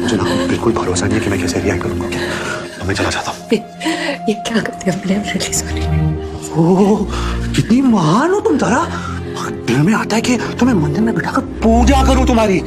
मुझे ना बिल्कुल भरोसा नहीं है कि मैं कैसे रिएक्ट करूंगा, तो मैं चला जाता हूँ। ये क्या करते हो? रिलीज हो रही है। ओह, कितनी महान हो तुम तारा। दिल में आता है कि तुम्हें मंदिर में बिठाकर पूजा करूं तुम्हारी।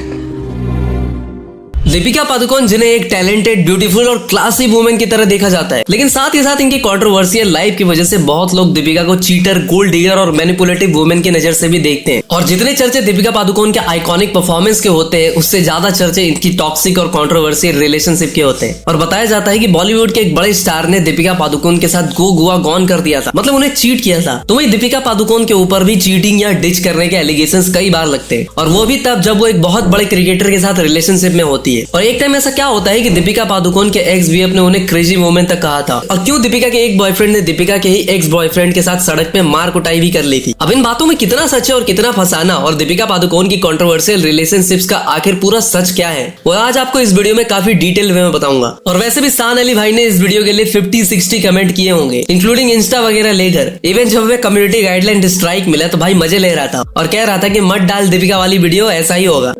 दीपिका पादुकोण, जिन्हें एक टैलेंटेड, ब्यूटीफुल और क्लासी वुमेन की तरह देखा जाता है, लेकिन साथ ही साथ इनकी कंट्रोवर्शियल लाइफ की वजह से बहुत लोग दीपिका को चीटर, गोल्ड डिगर और मैनिपुलेटिव वुमेन की नजर से भी देखते हैं। और जितने चर्चे दीपिका पादुकोण के आइकॉनिक परफॉर्मेंस के होते हैं, उससे ज्यादा चर्चे इनकी टॉक्सिक और कंट्रोवर्शियल रिलेशनशिप के होते हैं। और बताया जाता है कि बॉलीवुड के एक बड़े स्टार ने दीपिका पादुकोण के साथ गोवा गॉन कर दिया था, मतलब उन्हें चीट किया था। तो वही दीपिका पादुकोण के ऊपर भी चीटिंग या डिच करने के एलिगेशंस कई बार लगते हैं, और वो भी तब जब वो एक बहुत बड़े क्रिकेटर के साथ रिलेशनशिप में होती है। और एक टाइम ऐसा क्या होता है कि दीपिका पादुकोण के एक्स वीएफ ने उन्हें क्रेजी मोमेंट तक कहा था। और क्यों दीपिका के एक बॉयफ्रेंड ने दीपिका के ही एक्स बॉयफ्रेंड के साथ सड़क पे मार कुटाई भी कर ली थी। अब इन बातों में कितना सच है और कितना फसाना, और दीपिका पादुकोण की कंट्रोवर्शियल रिलेशनशिप्स का आखिर पूरा सच क्या है, वो आज आपको इस वीडियो में काफी डिटेल वे में बताऊंगा। और वैसे भी शान अली भाई ने इस वीडियो के लिए 50-60 कमेंट किए होंगे, इंक्लूडिंग इंस्टा वगैरह लेकर। इवन जब हमें कम्युनिटी गाइडलाइन स्ट्राइक मिला तो भाई मजे ले रहा था और कह रहा था कि मत डाल दीपिका वाली वीडियो, ऐसा ही होगा।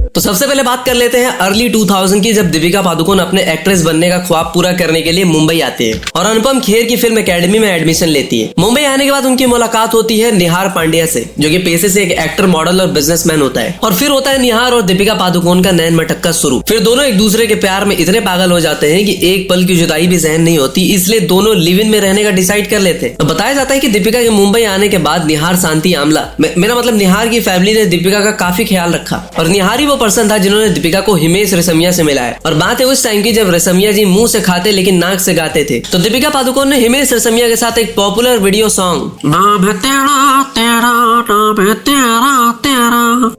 तो सबसे पहले बात कर लेते हैं अर्ली 2000 की, जब दीपिका पादुकोण अपने एक्ट्रेस बनने का ख्वाब पूरा करने के लिए मुंबई आते हैं और अनुपम खेर की फिल्म एकेडमी में एडमिशन लेती है। मुंबई आने के बाद उनकी मुलाकात होती है निहार पांड्या से, जो कि पेशे से एक एक्टर, मॉडल और बिजनेसमैन होता है। और फिर होता है निहार और दीपिका पादुकोण का नैन मटक्का शुरू। फिर दोनों एक दूसरे के प्यार में इतने पागल हो जाते हैं कि एक पल की जुदाई भी सहन नहीं होती, इसलिए दोनों लिव इन में रहने का डिसाइड कर लेते हैं। तो बताया जाता है कि दीपिका के मुंबई आने के बाद निहार शांति आमला, मेरा मतलब निहार की फैमिली ने दीपिका का काफी ख्याल रखा, और निहार ही वो पर्सन था जिन्होंने दीपिका को हिमेश रेशमिया से मिलाया। और बात है उस टाइम की जब रेशमिया जी मुंह से खाते लेकिन नाक से गाते थे। तो दीपिका पादुकोण ने हिमेश रेशमिया के साथ एक पॉपुलर वीडियो सॉन्ग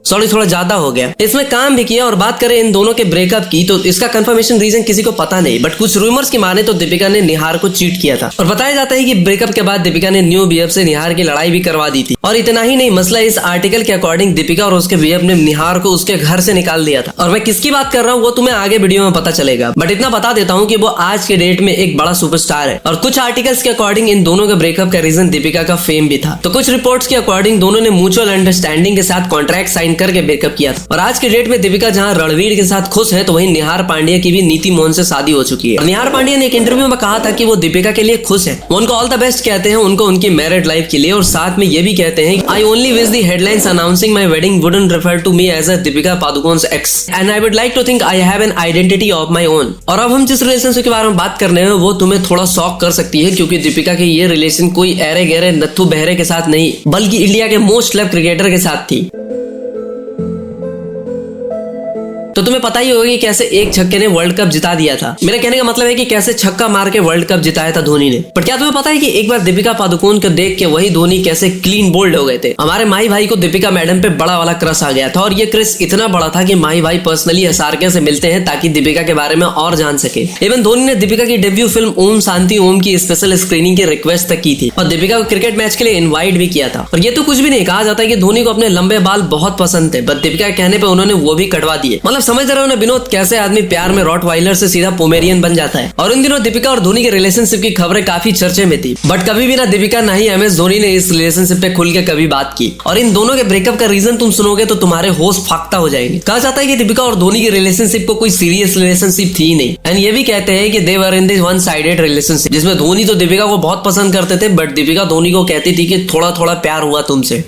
सॉरी थोड़ा ज्यादा हो गया, इसमें काम भी किया। और बात करें इन दोनों के ब्रेकअप की, तो इसका कंफर्मेशन रीजन किसी को पता नहीं, बट कुछ रूमर्स की माने तो दीपिका ने निहार को चीट किया था। और बताया जाता है कि ब्रेकअप के बाद दीपिका ने न्यू बीएफ से निहार की लड़ाई भी करवा दी थी। और इतना ही नहीं, मसला इस आर्टिकल के अकॉर्डिंग दीपिका और उसके बीएफ ने निहार को उसके घर से निकाल दिया था। और मैं किसकी बात कर रहा हूँ वो तुम्हें आगे वीडियो में पता चलेगा, बट इतना बता देता हूँ कि वो आज के डेट में एक बड़ा सुपरस्टार है। और कुछ आर्टिकल्स के अकॉर्डिंग इन दोनों के ब्रेकअप का रीजन दीपिका का फेम भी था। तो कुछ रिपोर्ट्स के अकॉर्डिंग दोनों ने म्यूचुअल अंडरस्टैंडिंग के साथ कॉन्ट्रैक्ट साइन करके ब्रेकअप किया था। और आज के डेट में दीपिका जहां रणवीर के साथ खुश है, तो वहीं निहार पांड्या की भी नीति मोहन से शादी हो चुकी है। निहार पांड्या ने एक इंटरव्यू में कहा था कि वो दीपिका के लिए खुश है, वो उनको ऑल द बेस्ट कहते हैं उनको उनकी मैरिड लाइफ के लिए। और साथ में ये भी कहते हैं I only wish the headlines announcing my wedding wouldn't refer to me as a Deepika Padukone's ex and I would like to think I have an identity of my own। और अब हम जिस रिलेशनशिप के बारे में बात करने हैं वो तुम्हें थोड़ा शॉक कर सकती है, क्योंकि दीपिका के ये रिलेशन कोई ऐरे गहरे नत्थु बहरे के साथ नहीं, बल्कि इंडिया के मोस्ट लव क्रिकेटर के साथ थी। तो तुम्हें पता ही होगा कि कैसे एक छक्के ने वर्ल्ड कप जिता दिया था। मेरा कहने का मतलब है कि कैसे छक्का मार के वर्ल्ड कप जिताया था धोनी ने। पर क्या तुम्हें पता है कि एक बार दीपिका पादुकोण को देख के वही धोनी कैसे क्लीन बोल्ड हो गए थे। हमारे माही भाई को दीपिका मैडम पे बड़ा वाला क्रश आ गया था, और ये क्रश इतना बड़ा था कि माही भाई पर्सनली एसआरके से मिलते हैं ताकि दीपिका के बारे में और जान सके। इवन धोनी ने दीपिका की डेब्यू फिल्म ओम शांति ओम की स्पेशल स्क्रीनिंग की रिक्वेस्ट तक की थी, और दीपिका को क्रिकेट मैच के लिए इन्वाइट भी किया था। और ये तो कुछ भी नहीं, कहा जाता है कि धोनी को अपने लंबे बाल बहुत पसंद थे, बट दीपिका के कहने पे उन्होंने वो भी कटवा दिए। मतलब समझ रहे हो ना विनोद, कैसे आदमी प्यार में रॉटवाइलर से सीधा पोमेरियन बन जाता है। और इन दिनों दीपिका और धोनी के रिलेशनशिप की खबरें काफी चर्चे में थी, बट कभी भी ना दीपिका ना ही एमएस धोनी ने इस रिलेशनशिप पे खुल के कभी बात की। और इन दोनों के ब्रेकअप का रीजन तुम सुनोगे तो तुम्हारे होश फाख्ता हो जाएंगे। कहा जाता है कि दीपिका और धोनी की रिलेशनशिप को कोई सीरियस रिलेशनशिप थी नहीं, एंड ये भी कहते हैं कि they were in this one sided relationship, जिसमें धोनी तो दीपिका को बहुत पसंद करते थे, बट दीपिका धोनी को कहती थी कि थोड़ा थोड़ा प्यार हुआ तुमसे।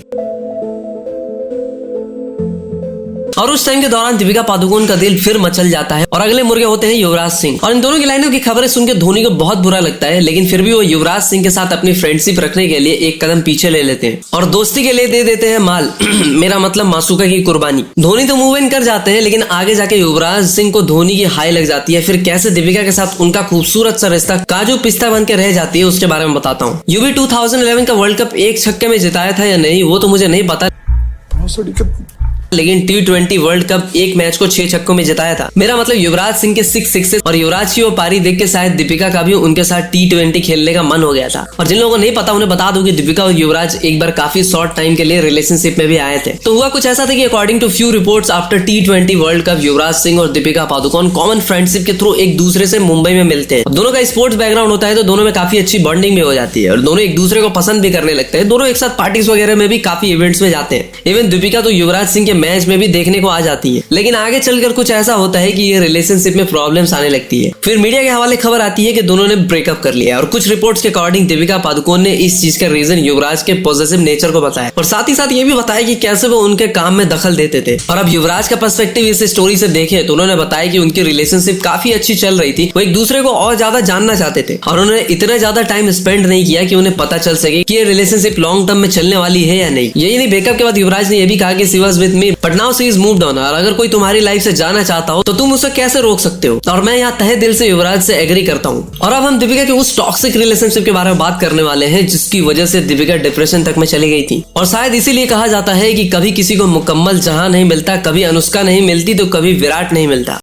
और उस टाइम के दौरान दीपिका पादुकोण का दिल फिर मचल जाता है, और अगले मुर्गे होते हैं युवराज सिंह। और इन दोनों की लाइनों की खबरें सुन के धोनी को बहुत बुरा लगता है, लेकिन फिर भी वो युवराज सिंह के साथ अपनी फ्रेंडशिप रखने के लिए एक कदम पीछे ले लेते हैं और दोस्ती के लिए दे देते हैं माल मेरा मतलब मासूका की कुर्बानी। धोनी तो मूव इन कर जाते हैं, लेकिन आगे जाके युवराज सिंह को धोनी की हाई लग जाती है। फिर कैसे दीपिका के साथ उनका खूबसूरत सा रिश्ता काजू पिस्ता बन के रह जाती है, उसके बारे में बताता हूँ। यूवी 2011 का वर्ल्ड कप एक छक्के में जिताया था या नहीं वो तो मुझे नहीं पता, लेकिन T20 वर्ल्ड कप एक मैच को 6 छक्कों में जिताया था। मेरा मतलब युवराज सिंह के 6 सिक्सेस और युवराज की वो पारी देख के शायद दीपिका का भी उनके साथ T20 खेलने का मन हो गया था। और जिन लोगों को नहीं पता उन्हें बता दूं कि दीपिका और युवराज एक बार काफी शॉर्ट टाइम के लिए रिलेशनशिप में भी आए थे। तो हुआ कुछ ऐसा था कि according to few reports after T20 world cup Yuvraj Singh और दीपिका पादुकोण कॉमन फ्रेंडशिप के थ्रू एक दूसरे से मुंबई में मिलते हैं। दोनों का स्पोर्ट्स बैकग्राउंड होता है तो दोनों में काफी अच्छी बॉन्डिंग भी हो जाती है और दोनों एक दूसरे को पसंद भी करने लगते हैं। दोनों एक साथ पार्टीज वगैरह में भी काफी इवेंट्स में जाते हैं। इवन दीपिका तो युवराज सिंह के मैच में भी देखने को आ जाती है, लेकिन आगे चलकर कुछ ऐसा होता है कि ये रिलेशनशिप में प्रॉब्लम्स आने लगती है। फिर मीडिया के हवाले खबर आती है कि दोनों ने ब्रेकअप कर लिया और कुछ रिपोर्ट्स के अकॉर्डिंग दीपिका पादुकोण ने इस चीज का रीजन युवराज के पॉजिटिव नेचर को बताया और साथ ही साथ ये भी बताया कि कैसे वो उनके काम में दखल देते थे। और अब युवराज का पर्सपेक्टिव इस स्टोरी से देखे तो उन्होंने बताया कि उनकी रिलेशनशिप काफी अच्छी चल रही थी, वो एक दूसरे को और ज्यादा जानना चाहते थे और उन्होंने इतना ज्यादा टाइम स्पेंड नहीं किया कि उन्हें पता चल सके कि ये रिलेशनशिप लॉन्ग टर्म में चलने वाली है या नहीं। यही नहीं, ब्रेकअप के बाद युवराज ने यह भी कहा कि she was with me but now she is moved on, और अगर कोई तुम्हारी लाइफ से जाना चाहता हो तो तुम उसे कैसे रोक सकते हो। और मैं यहाँ तहे दिल से युवराज से एग्री करता हूँ। और अब हम दीपिका के उस टॉक्सिक रिलेशनशिप के बारे में बात करने वाले हैं जिसकी वजह से दीपिका डिप्रेशन तक में चली गई थी। और शायद इसीलिए कहा जाता है कि कभी किसी को मुकम्मल जहां नहीं मिलता, कभी अनुष्का नहीं मिलती तो कभी विराट नहीं मिलता।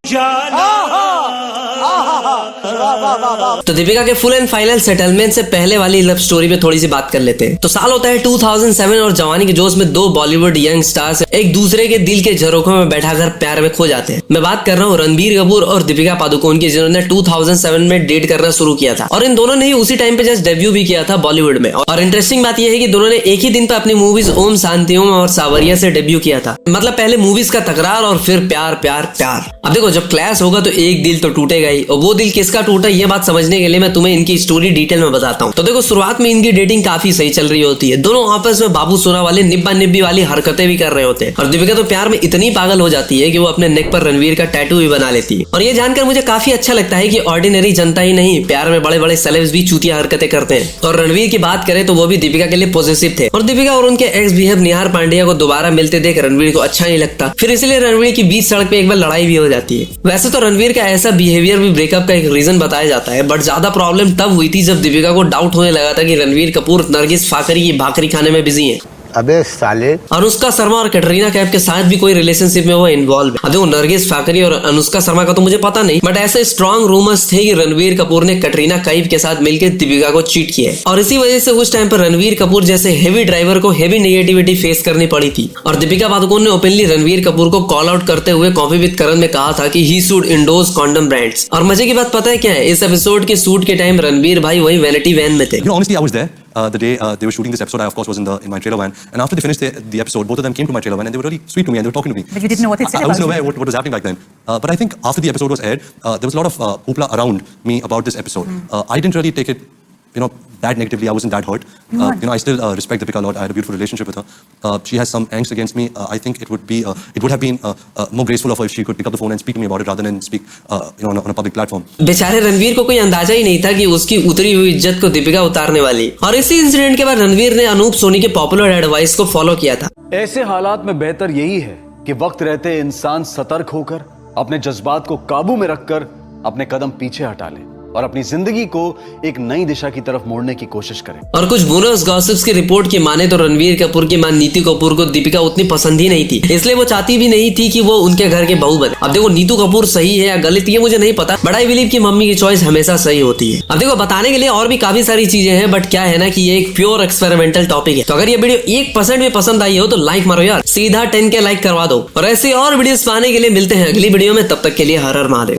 तो दीपिका के फुल एंड फाइनल सेटलमेंट से पहले वाली लव स्टोरी पे थोड़ी सी बात कर लेते हैं। तो साल होता है 2007 और जवानी के जोश में दो बॉलीवुड यंग स्टार्स एक दूसरे के दिल के झरोखों में बैठाकर प्यार में खो जाते हैं। मैं बात कर रहा हूँ रणबीर कपूर और दीपिका पादुकोण की, जिन्होंने 2007 में डेट करना शुरू किया था और इन दोनों ने ही उसी टाइम पे जस्ट डेब्यू भी किया था बॉलीवुड में। और इंटरेस्टिंग बात यह है कि दोनों ने एक ही दिन पे अपनी मूवीज ओम शांति ओम और सावरिया से डेब्यू किया था। मतलब पहले मूवीज का तकरार और फिर प्यार प्यार प्यार। अब देखो, जब क्लैश होगा तो एक दिल तो टूटेगा ही, और वो दिल किसका टूटा ये बात समझने के लिए मैं तुम्हें इनकी स्टोरी डिटेल में बताता हूँ। तो देखो, शुरुआत में इनकी डेटिंग काफी सही चल रही होती है, दोनों आपस में बाबू सोना वाले निब्बा निब्बी वाली हरकतें भी कर रहे होते हैं। और दीपिका तो प्यार में इतनी पागल हो जाती है कि वो अपने नेक पर रणवीर का टैटू भी बना लेती है। और ये जानकर मुझे काफी अच्छा लगता है कि ऑर्डिनरी जनता ही नहीं, प्यार में बड़े बड़े सेलेब्स भी चूतिया हरकतें करते हैं। और रणवीर की बात करें तो वो भी दीपिका के लिए पॉजिटिव थे और दीपिका और उनके एक्स बीएफ निहार पांड्या को दोबारा मिलते देख रणवीर को अच्छा नहीं लगता। फिर इसलिए रणवीर की बीच सड़क पे एक बार लड़ाई भी हो जाती है। वैसे तो रणवीर का ऐसा बिहेवियर भी ब्रेकअप का एक रीजन बताया जाता है, बट ज्यादा प्रॉब्लम तब हुई थी जब दीपिका को डाउट होने लगा था कि रणवीर कपूर नरगिस फाकरी की भाकरी खाने में बिजी है। अबे साले, अनुष्का शर्मा और कैटरीना कैफ के साथ भी कोई रिलेशनशिप में वो इन्वॉल्व है। अब देखो, नरगिस फाकरी और अनुष्का शर्मा का तो मुझे पता नहीं, बट ऐसे स्ट्रॉन्ग रूमर्स थे कि रणवीर कपूर ने कैटरीना कैफ के साथ मिलकर दीपिका को चीट किया है। और इसी वजह से उस टाइम पर रणवीर कपूर जैसे हेवी ड्राइवर को हेवी नेगेटिविटी फेस करनी पड़ी थी। और दीपिका पादुकोण ने ओपनली रणवीर कपूर को कॉल आउट करते हुए कॉफी विद करण में कहा था कि he should endorse condom brands. और मजे की बात पता है क्या है, इस एपिसोड के शूट के टाइम रणवीर भाई वही वैनिटी वैन में थे। Honestly, I was there. The day they were shooting this episode, I of course was in my trailer van. And after they finished the episode, both of them came to my trailer van and they were really sweet to me and they were talking to me. But you didn't know what it said I wasn't about aware what was happening back then. But I think after the episode was aired, there was a lot of hoopla around me about this episode. I didn't really take it, that negatively. I wasn't that hurt. I still respect Deepika a lot. I had a beautiful relationship with her. She has some angst against me. I think it would have been more graceful of her if she could pick up the phone and speak to me about it rather than speak, on a public platform. बेचारे रणवीर को कोई अंदाजा ही नहीं था कि उसकी उतरी हुई इज्जत को दीपिका उतारने वाली। और इसी इंसिडेंट के बाद रणवीर ने अनूप सोनी के पॉपुलर एडवाइस को फॉलो किया था। ऐसे हालात में बेहतर यही है कि वक्त रहते इंसान सतर्क होकर अपने जज्बात को काबू में रखकर अपने कदम पीछे हटा ले और अपनी जिंदगी को एक नई दिशा की तरफ मोड़ने की कोशिश करें। और कुछ बोनस गॉसिप्स की रिपोर्ट की माने तो रणवीर कपूर की मां नीतू कपूर को दीपिका उतनी पसंद ही नहीं थी, इसलिए वो चाहती भी नहीं थी कि वो उनके घर के बहू बने। अब देखो, नीतू कपूर सही है या गलत ये मुझे नहीं पता, बट आई बिलीव कि मम्मी की चॉइस हमेशा सही होती है। अब देखो, बताने के लिए और भी काफी सारी चीजें हैं, बट क्या है ना कि ये एक प्योर एक्सपेरिमेंटल टॉपिक है। तो अगर ये वीडियो 1% भी पसंद आई हो तो लाइक मारो यार, सीधा 10K लाइक करवा दो। और ऐसे और वीडियोस पाने के लिए मिलते हैं अगली वीडियो में, तब तक के लिए हर हर महादेव।